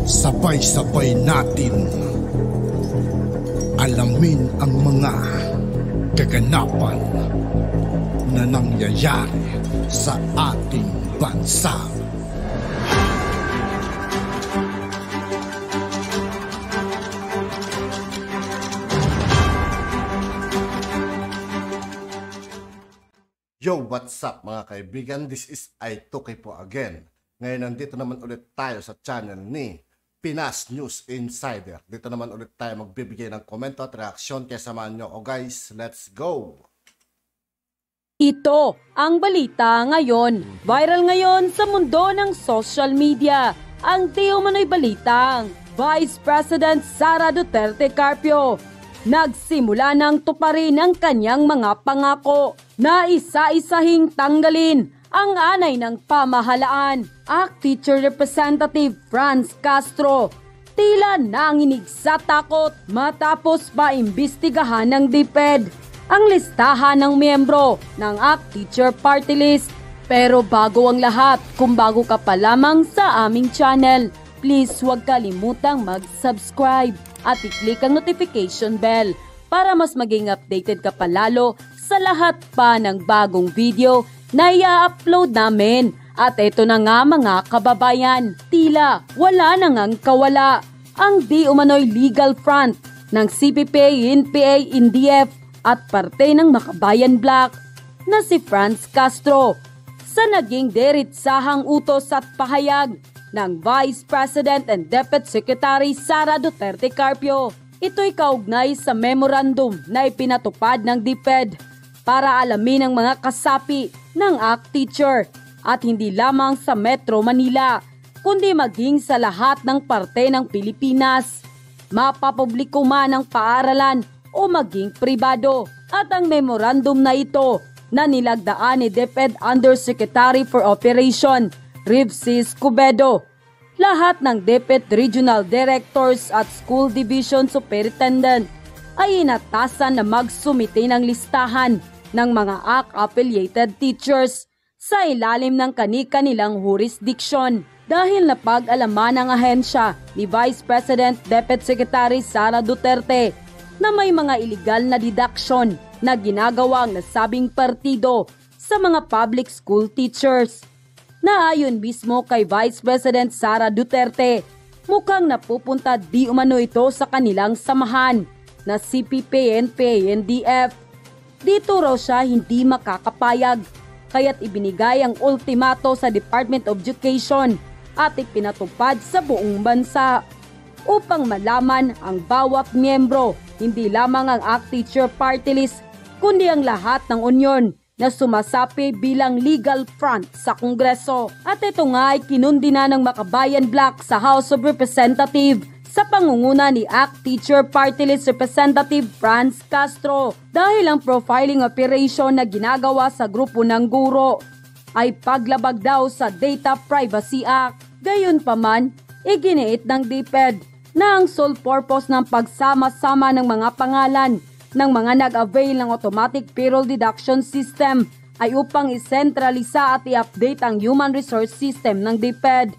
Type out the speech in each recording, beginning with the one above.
Sabay-sabay natin alamin ang mga kaganapan na nangyayari sa ating bansa. Yo, what's up mga kaibigan? This is I2K po again. Ngayon nandito naman ulit tayo sa channel ni Pinas News Insider. Dito naman ulit tayo magbibigay ng komento at reaksyon. Kaya samahan nyo ako guys. Let's go! Ito ang balita ngayon. Viral ngayon sa mundo ng social media. Ang di umano'y balitang Vice President Sara Duterte Carpio nagsimula ng tuparin ang kanyang mga pangako na isa-isahing tanggalin ang anay ng pamahalaan. Teacher Representative Franz Castro tila nanginig sa takot matapos maimbestigahan ng DepEd ang listahan ng miyembro ng Teacher Party List. Pero bago ang lahat, kung bago ka pa lamang sa aming channel, please huwag kalimutang mag-subscribe at i-click ang notification bell para mas maging updated ka palalo sa lahat pa ng bagong video na i-upload namin. At ito na nga mga kababayan, tila wala na ngang kawala ang di umano'y legal front ng CPP, NPA, NDF at parte ng Makabayan Black na si Franz Castro sa naging diritsahang utos at pahayag ng Vice President and Deputy Secretary Sara Duterte Carpio. Ito'y kaugnay sa memorandum na ipinatupad ng DepEd para alamin ang mga kasapi ng Teacher at hindi lamang sa Metro Manila kundi maging sa lahat ng parte ng Pilipinas, mapapubliko man ang paaralan o maging pribado. At ang memorandum na ito na nilagdaan ni DepEd Undersecretary for Operation Rivsis Cubedo, lahat ng DepEd Regional Directors at School Division Superintendent ay inatasan na magsumite ng listahan ng mga affiliated teachers sa ilalim ng kani-kanilang jurisdiction dahil napag-alaman ng ahensya ni Vice President Deputy Secretary Sara Duterte na may mga illegal na deduction na ginagawa ang nasabing partido sa mga public school teachers. Na ayon mismo kay Vice President Sara Duterte, mukhang napupunta di umano ito sa kanilang samahan na CPP, NPA, NDF. Dito raw siya hindi makakapayag, kaya't ibinigay ang ultimato sa Department of Education at ipinatupad sa buong bansa upang malaman ang bawat miyembro, hindi lamang ang Teacher Party List kundi ang lahat ng union na sumasapi bilang legal front sa Kongreso. At ito nga ay kinundi na ng Makabayan Black sa House of Representatives sa pangunguna ni Teacher Party List Representative Franz Castro dahil ang profiling operation na ginagawa sa grupo ng guro ay paglabag daw sa Data Privacy Act. Gayunpaman, iginiit ng DepEd na ang sole purpose ng pagsama-sama ng mga pangalan ng mga nag-avail ng automatic payroll deduction system ay upang isentralisa at i-update ang human resource system ng DepEd.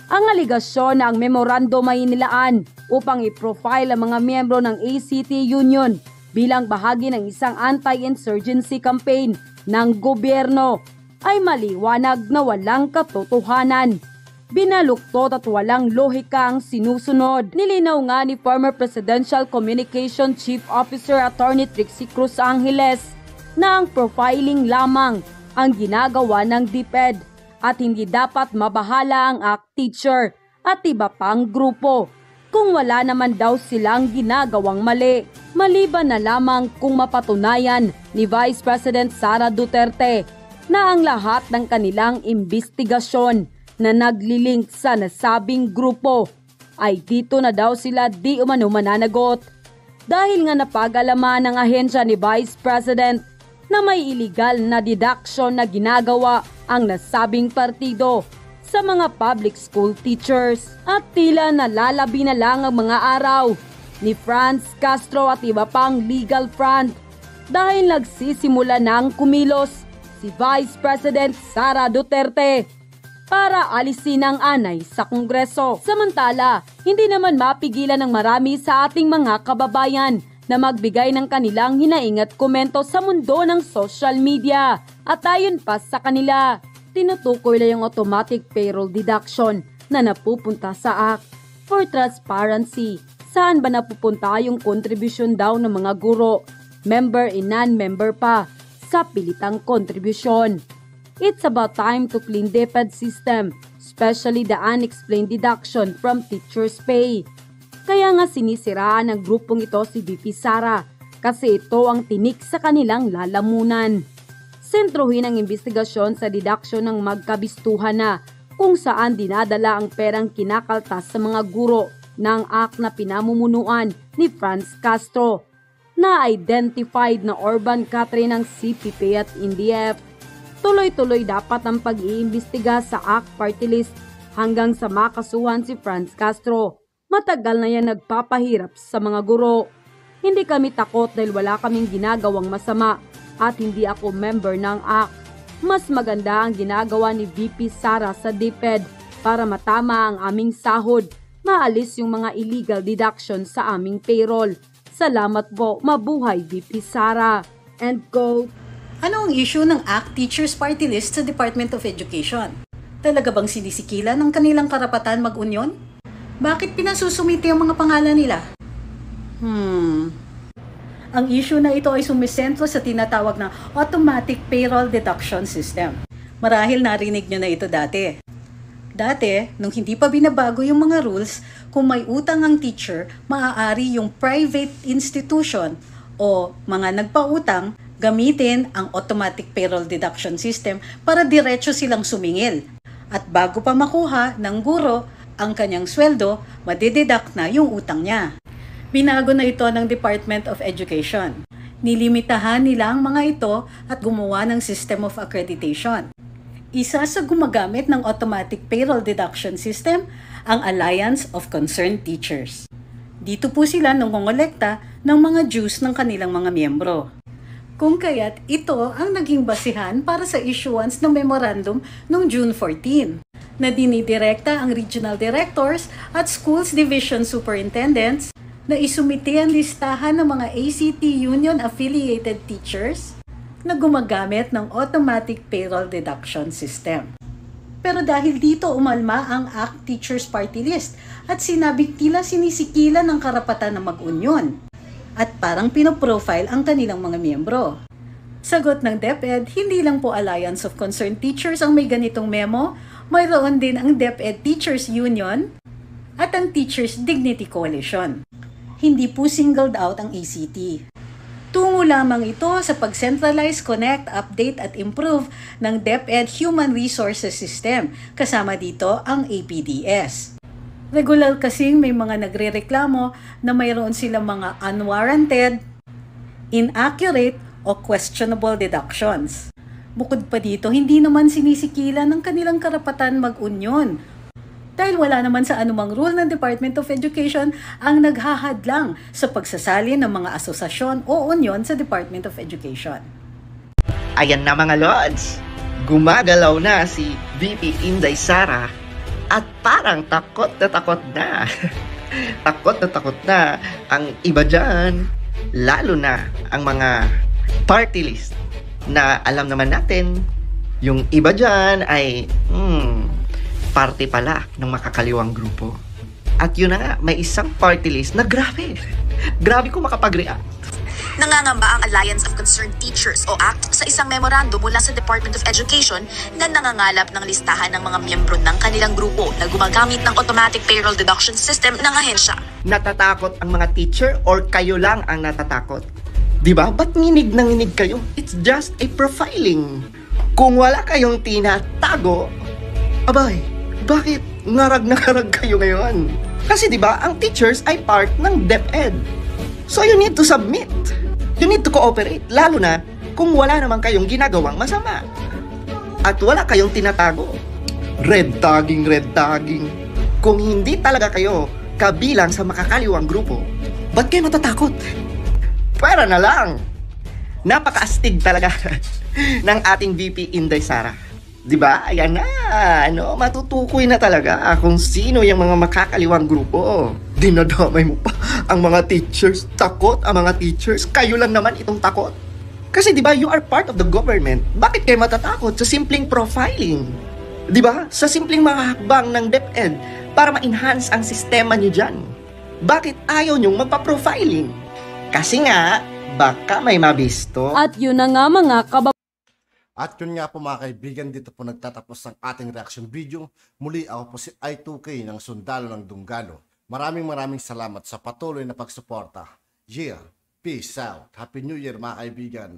Ang aligasyon na ang memorandum ay inilaan upang i-profile ang mga miyembro ng ACT Union bilang bahagi ng isang anti-insurgency campaign ng gobyerno ay maliwanag na walang katotohanan. Binaluktot at walang lohika ang sinusunod. Nilinaw nga ni former Presidential Communication Chief Officer Attorney Trixie Cruz Angeles na ang profiling lamang ang ginagawa ng DepEd at hindi dapat mabahala ang Teacher at iba pang grupo kung wala naman daw silang ginagawang mali. Maliban na lamang kung mapatunayan ni Vice President Sara Duterte na ang lahat ng kanilang imbestigasyon na naglilink sa nasabing grupo ay dito na daw sila di umano mananagot. Dahil nga napag-alaman ng ahensya ni Vice President na may illegal na deduction na ginagawa ang nasabing partido sa mga public school teachers. At tila nalalabi na lang ang mga araw ni Franz Castro at iba pang legal front dahil nagsisimula ng kumilos si Vice President Sara Duterte para alisin ang anay sa Kongreso. Samantala, hindi naman mapigilan ng marami sa ating mga kababayan na magbigay ng kanilang hinaing at komento sa mundo ng social media. At ayon pa sa kanila, tinutukoy na yung automatic payroll deduction na napupunta sa ACT. For transparency, saan ba napupunta yung contribution daw ng mga guro, member and non-member pa, sa pilitang contribution? It's about time to clean DepEd system, especially the unexplained deduction from teachers' pay. Kaya nga sinisiraan ng grupong ito si VP Sara kasi ito ang tinik sa kanilang lalamunan. Sentruhin ang investigasyon sa deduction ng magkabistuhan na kung saan dinadala ang perang kinakaltas sa mga guro ng ACT na pinamumunuan ni Franz Castro, na identified na urban cadre ng CPP at NDF. Tuloy-tuloy dapat ang pag-iimbestiga sa ACT party list hanggang sa makasuhan si Franz Castro. Matagal na yan nagpapahirap sa mga guro. Hindi kami takot dahil wala kaming ginagawang masama at hindi ako member ng ACT. Mas maganda ang ginagawa ni VP Sara sa DepEd para matama ang aming sahod, maalis yung mga illegal deduction sa aming payroll. Salamat po, mabuhay VP Sara. End quote. Ano ang issue ng ACT Teachers Party List sa Department of Education? Talaga bang sinisikilan ng kanilang karapatan mag-union? Bakit pinasusumite ang mga pangalan nila? Ang issue na ito ay sumisentro sa tinatawag na automatic payroll deduction system. Marahil narinig nyo na ito dati. Dati, nung hindi pa binabago yung mga rules, kung may utang ang teacher, maaari yung private institution o mga nagpautang gamitin ang automatic payroll deduction system para diretso silang sumingil. At bago pa makuha ng guro ang kanyang sweldo, madideduct na yung utang niya. Binago na ito ng Department of Education. Nilimitahan nila ang mga ito at gumawa ng System of Accreditation. Isa sa gumagamit ng automatic payroll deduction system ang Alliance of Concerned Teachers. Dito po sila nangongolekta ng mga dues ng kanilang mga miyembro. Kung kaya't ito ang naging basihan para sa issuance ng memorandum noong June 14 na dinidirekta ang regional directors at schools division superintendents na isumite ang listahan ng mga ACT Union-affiliated teachers na gumagamit ng automatic payroll deduction system. Pero dahil dito umalma ang ACT Teachers Party List at sinabing tila sinisikilan ng karapatan na mag-union at parang pinoprofile ang kanilang mga miyembro. Sagot ng DepEd, hindi lang po Alliance of Concerned Teachers ang may ganitong memo, mayroon din ang DepEd Teachers Union at ang Teachers Dignity Coalition. Hindi po singled out ang ACT. Tungo lamang ito sa pag-centralize, connect, update at improve ng DepEd Human Resources System, kasama dito ang APDS. Regular kasing may mga nagrereklamo na mayroon silang mga unwarranted, inaccurate o questionable deductions. Bukod pa dito, hindi naman sinisikilan ng kanilang karapatan mag-union. Dahil wala naman sa anumang rule ng Department of Education ang naghahadlang sa pagsasali ng mga asosasyon o union sa Department of Education. Ayan na mga Lods, gumagalaw na si VP Inday Sara at parang takot na takot na. takot na ang iba dyan, lalo na ang mga party list na alam naman natin, yung iba dyan ay party pala ng makakaliwang grupo. At yun na nga, may isang party list na grabe kung makapag-react. Nangangamba ang Alliance of Concerned Teachers o ACT sa isang memorandum mula sa Department of Education na nangangalap ng listahan ng mga miyembro ng kanilang grupo na gumagamit ng automatic payroll deduction system ng ahensya. Natatakot ang mga teacher or kayo lang ang natatakot? Diba? Ba't nginig na nginig kayo? It's just a profiling. Kung wala kayong tinatago, abay, bakit ngarag na ngarag kayo ngayon? Kasi diba, ang teachers ay part ng DepEd. So you need to submit. You need to cooperate. Lalo na kung wala naman kayong ginagawang masama. At wala kayong tinatago. Red tagging. Kung hindi talaga kayo kabilang sa makakaliwang grupo, ba't kayo matatakot? Pwera na lang. Napaka-astig talaga ng ating VP Inday Sara. Di ba? Ayan na, ano, matutukoy na talaga kung sino yung mga makakaliwang grupo. Dinadamay mo pa ang mga teachers. Takot ang mga teachers. Kayo lang naman itong takot. Kasi di ba, you are part of the government. Bakit kayo matatakot sa simpleng profiling? Di ba? Sa simpleng mga hakbang ng DepEd para ma-enhance ang sistema nyo dyan. Bakit ayaw nyong magpa-profiling? Kasi nga, baka may mabisto. At yun na nga mga kababayan. At yun nga po mga kaibigan, dito po nagtatapos ang ating reaction video. Muli ako po si I2K ng Sundalo ng Dunggalo. Maraming salamat sa patuloy na pagsuporta. Yeah, peace out. Happy New Year mga kaibigan.